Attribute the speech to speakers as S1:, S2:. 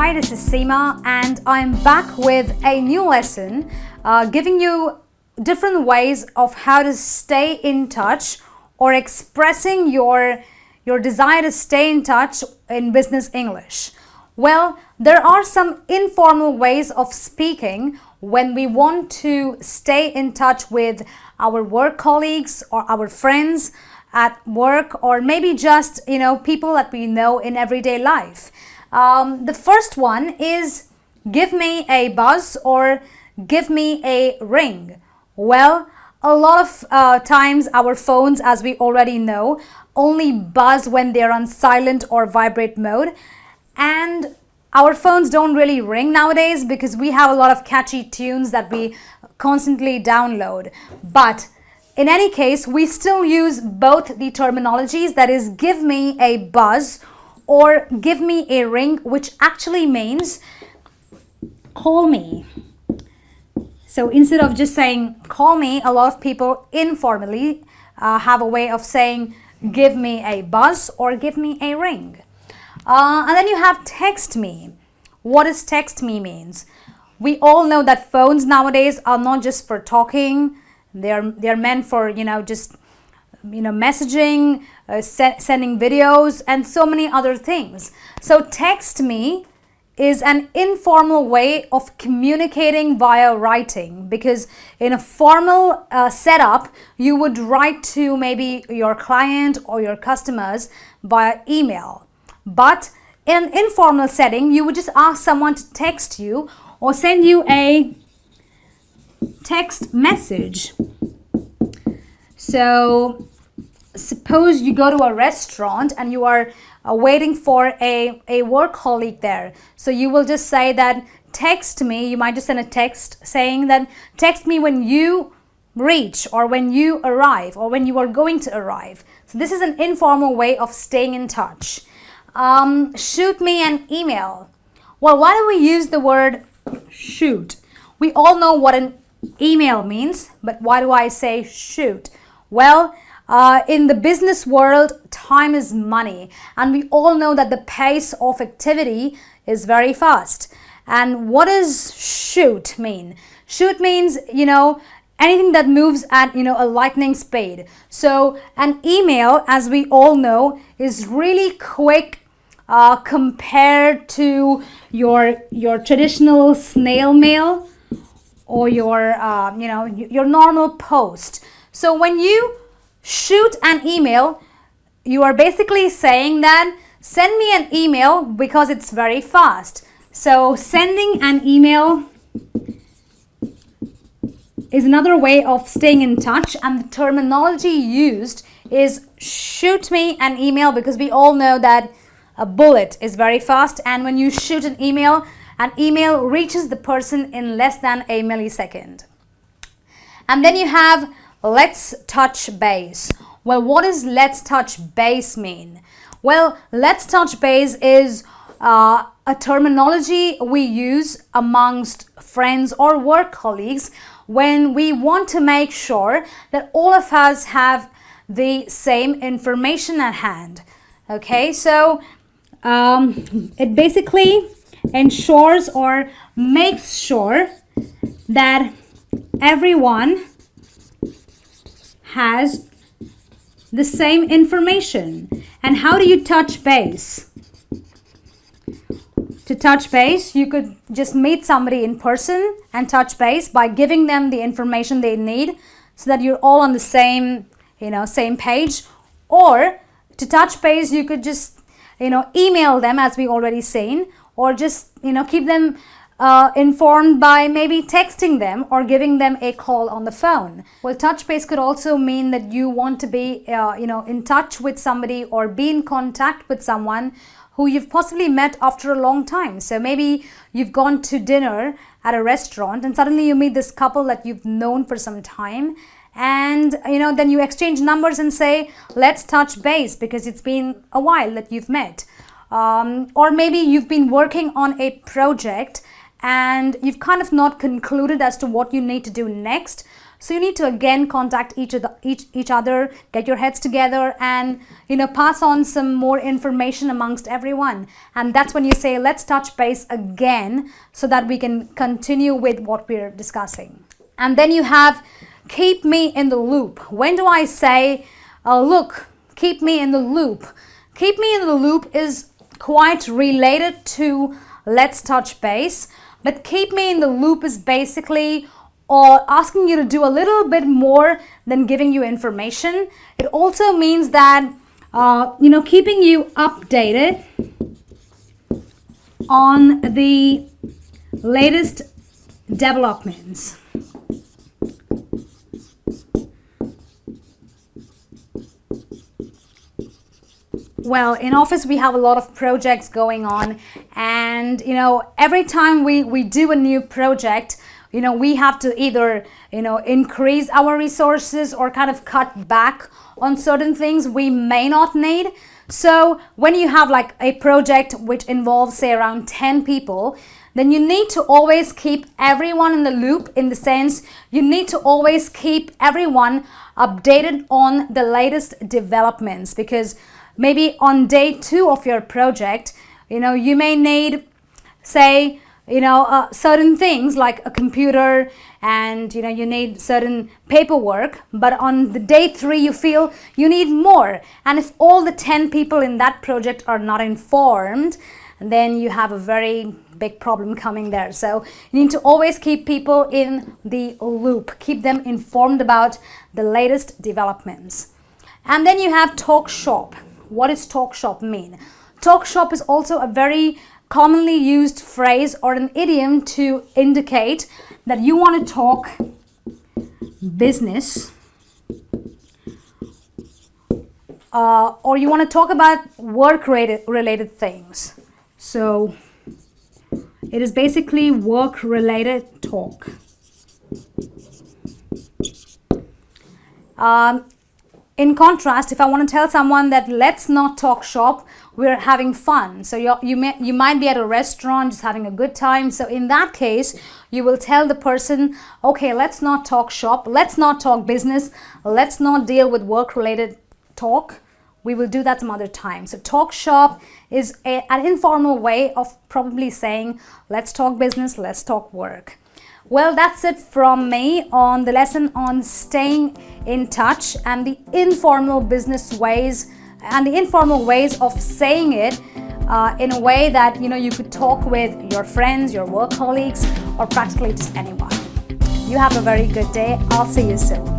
S1: Hi, this is Seema and I'm back with a new lesson giving you different ways of how to stay in touch or expressing your desire to stay in touch in business English. Well, there are some informal ways of speaking when we want to stay in touch with our work colleagues or our friends at work, or maybe just people that we know in everyday life. The first one is give me a buzz or give me a ring. Well, a lot of times our phones, as we already know, only buzz when they're on silent or vibrate mode, and our phones don't really ring nowadays because we have a lot of catchy tunes that we constantly download. But in any case, we still use both the terminologies, that is, give me a buzz or give me a ring, which actually means call me. So instead of just saying call me, a lot of people informally have a way of saying give me a buzz or give me a ring. And then you have text me. What does text me means? We all know that phones nowadays are not just for talking. They're meant for messaging, sending videos, and so many other things. So text me is an informal way of communicating via writing, because in a formal setup you would write to maybe your client or your customers via email. But in an informal setting, you would just ask someone to text you or send you a text message. So suppose you go to a restaurant and you are waiting for a work colleague there. So you will just say that text me. You might just send a text saying that text me when you reach or when you arrive or when you are going to arrive. So this is an informal way of staying in touch. Shoot me an email. Well, why do we use the word shoot? We all know what an email means, but why do I say shoot? Well, in the business world, time is money, and we all know that the pace of activity is very fast. And what does shoot mean? Shoot means, anything that moves at, a lightning speed. So an email, as we all know, is really quick compared to your traditional snail mail or your normal post. So when you shoot an email, you are basically saying that send me an email because it's very fast. So sending an email is another way of staying in touch, and the terminology used is shoot me an email because we all know that a bullet is very fast, and when you shoot an email reaches the person in less than a millisecond. And then you have let's touch base. Well, what does let's touch base mean? Well, let's touch base is a terminology we use amongst friends or work colleagues when we want to make sure that all of us have the same information at hand. Okay, so it basically ensures or makes sure that everyone has the same information. And how do you touch base? To touch base, you could just meet somebody in person and touch base by giving them the information they need so that you're all on the same page. Or to touch base, you could just email them, as we already seen, or just keep them informed by maybe texting them or giving them a call on the phone. Well, touch base could also mean that you want to be in touch with somebody or be in contact with someone who you've possibly met after a long time. So maybe you've gone to dinner at a restaurant and suddenly you meet this couple that you've known for some time, and then you exchange numbers and say let's touch base because it's been a while that you've met. Or maybe you've been working on a project and you've kind of not concluded as to what you need to do next. So you need to again contact each other, get your heads together, and pass on some more information amongst everyone. And that's when you say, let's touch base again so that we can continue with what we're discussing. And then you have keep me in the loop. When do I say, look, keep me in the loop? Keep me in the loop is quite related to let's touch base, but keep me in the loop is basically asking you to do a little bit more than giving you information. It also means that keeping you updated on the latest developments. Well, in office we have a lot of projects going on, and every time we do a new project, we have to either increase our resources or kind of cut back on certain things we may not need. So when you have like a project which involves say around 10 people, then you need to always keep everyone in the loop, in the sense you need to always keep everyone updated on the latest developments, because maybe on day 2 of your project, you may need, say, certain things like a computer, and you need certain paperwork, but on the day 3 you feel you need more. And if all the 10 people in that project are not informed, then you have a very big problem coming there. So you need to always keep people in the loop, keep them informed about the latest developments. And then you have talk shop. What does talk shop mean? Talk shop is also a very commonly used phrase or an idiom to indicate that you want to talk business, or you want to talk about work related things. So it is basically work related talk. In contrast, if I want to tell someone that let's not talk shop, we're having fun. So you might be at a restaurant just having a good time. So in that case, you will tell the person, okay, let's not talk shop, let's not talk business, let's not deal with work-related talk. We will do that some other time. So talk shop is an informal way of probably saying, let's talk business, let's talk work. Well, that's it from me on the lesson on staying in touch and the informal business ways and the informal ways of saying it in a way that you could talk with your friends, your work colleagues, or practically just anyone. You have a very good day. I'll see you soon.